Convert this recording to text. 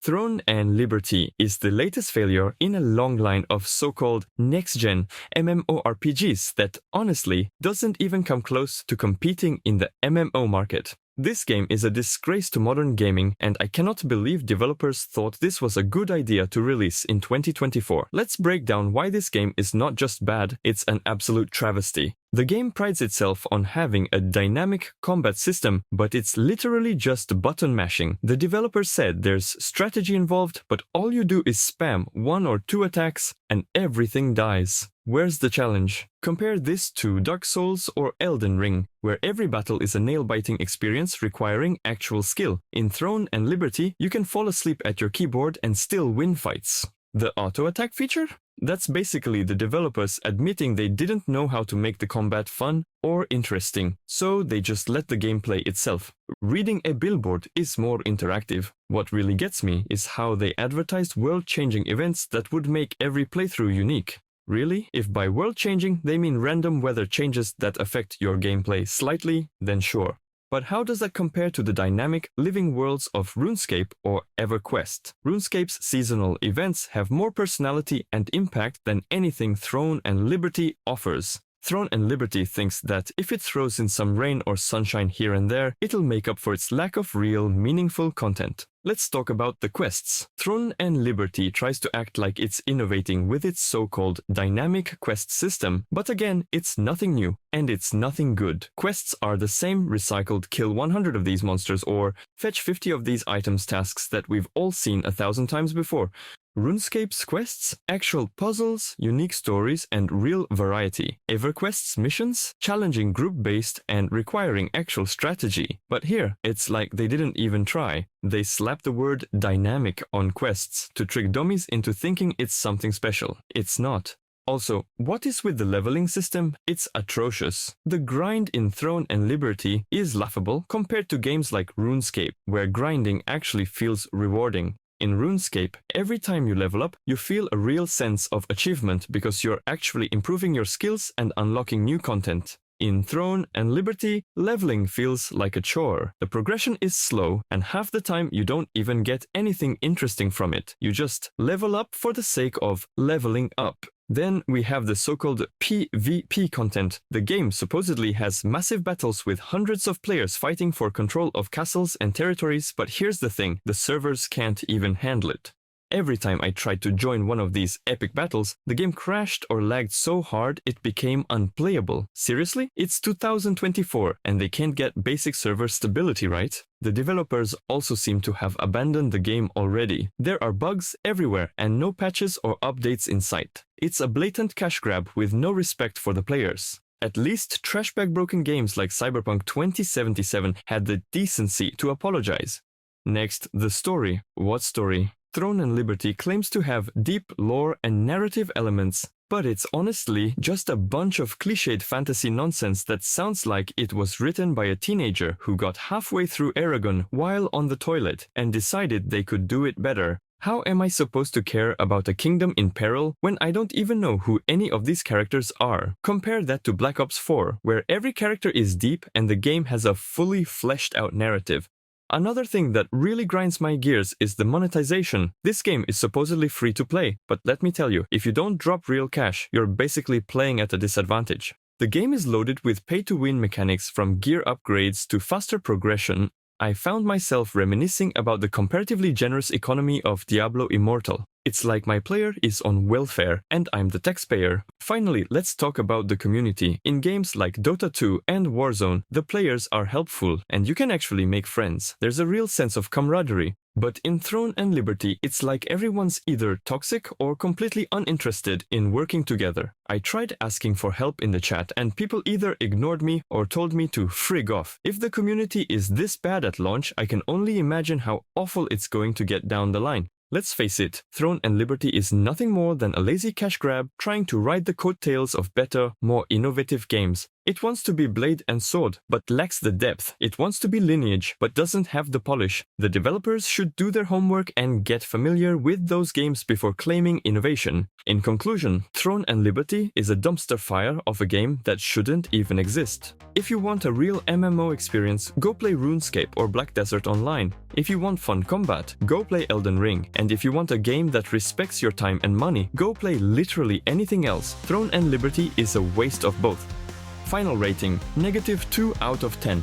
Throne and Liberty is the latest failure in a long line of so-called next-gen MMORPGs that honestly doesn't even come close to competing in the MMO market. This game is a disgrace to modern gaming, and I cannot believe developers thought this was a good idea to release in 2024. Let's break down why this game is not just bad, it's an absolute travesty. The game prides itself on having a dynamic combat system, but it's literally just button mashing. The developers said there's strategy involved, but all you do is spam 1 or 2 attacks and everything dies. Where's the challenge? Compare this to Dark Souls or Elden Ring, where every battle is a nail-biting experience requiring actual skill. In Throne and Liberty, you can fall asleep at your keyboard and still win fights. The auto-attack feature? That's basically the developers admitting they didn't know how to make the combat fun or interesting, so they just let the gameplay itself. Reading a billboard is more interactive. What really gets me is how they advertised world-changing events that would make every playthrough unique. Really? If by world-changing they mean random weather changes that affect your gameplay slightly, then sure. But how does that compare to the dynamic, living worlds of Runescape or EverQuest? Runescape's seasonal events have more personality and impact than anything Throne and Liberty offers. Throne and Liberty thinks that if it throws in some rain or sunshine here and there, it'll make up for its lack of real, meaningful content. Let's talk about the quests. Throne and Liberty tries to act like it's innovating with its so-called dynamic quest system, but again, it's nothing new, and it's nothing good. Quests are the same recycled kill 100 of these monsters or fetch 50 of these items tasks that we've all seen 1,000 times before. RuneScape's quests, actual puzzles, unique stories, and real variety. EverQuest's missions, challenging group-based and requiring actual strategy. But here, it's like they didn't even try. They slapped the word dynamic on quests to trick dummies into thinking it's something special. It's not. Also, what is with the leveling system? It's atrocious. The grind in Throne and Liberty is laughable compared to games like RuneScape, where grinding actually feels rewarding. In RuneScape, every time you level up, you feel a real sense of achievement because you're actually improving your skills and unlocking new content. In Throne and Liberty, leveling feels like a chore. The progression is slow, and half the time you don't even get anything interesting from it. You just level up for the sake of leveling up. Then we have the so-called PvP content. The game supposedly has massive battles with hundreds of players fighting for control of castles and territories, but here's the thing, the servers can't even handle it. Every time I tried to join one of these epic battles, the game crashed or lagged so hard it became unplayable. Seriously? It's 2024 and they can't get basic server stability right? The developers also seem to have abandoned the game already. There are bugs everywhere and no patches or updates in sight. It's a blatant cash grab with no respect for the players. At least trashbag broken games like Cyberpunk 2077 had the decency to apologize. Next, the story. What story? Throne and Liberty claims to have deep lore and narrative elements, but it's honestly just a bunch of cliched fantasy nonsense that sounds like it was written by a teenager who got halfway through Aragon while on the toilet and decided they could do it better. How am I supposed to care about a kingdom in peril when I don't even know who any of these characters are? Compare that to Black Ops 4, where every character is deep and the game has a fully fleshed out narrative. Another thing that really grinds my gears is the monetization. This game is supposedly free to play, but let me tell you, if you don't drop real cash, you're basically playing at a disadvantage. The game is loaded with pay-to-win mechanics from gear upgrades to faster progression. I found myself reminiscing about the comparatively generous economy of Diablo Immortal. It's like my player is on welfare and I'm the taxpayer. Finally, let's talk about the community. In games like Dota 2 and Warzone, the players are helpful and you can actually make friends. There's a real sense of camaraderie. But in Throne and Liberty, it's like everyone's either toxic or completely uninterested in working together. I tried asking for help in the chat and people either ignored me or told me to frig off. If the community is this bad at launch, I can only imagine how awful it's going to get down the line. Let's face it, Throne and Liberty is nothing more than a lazy cash grab trying to ride the coattails of better, more innovative games. It wants to be blade and sword, but lacks the depth. It wants to be lineage, but doesn't have the polish. The developers should do their homework and get familiar with those games before claiming innovation. In conclusion, Throne and Liberty is a dumpster fire of a game that shouldn't even exist. If you want a real MMO experience, go play RuneScape or Black Desert Online. If you want fun combat, go play Elden Ring. And if you want a game that respects your time and money, go play literally anything else. Throne and Liberty is a waste of both. Final rating, -2 out of 10.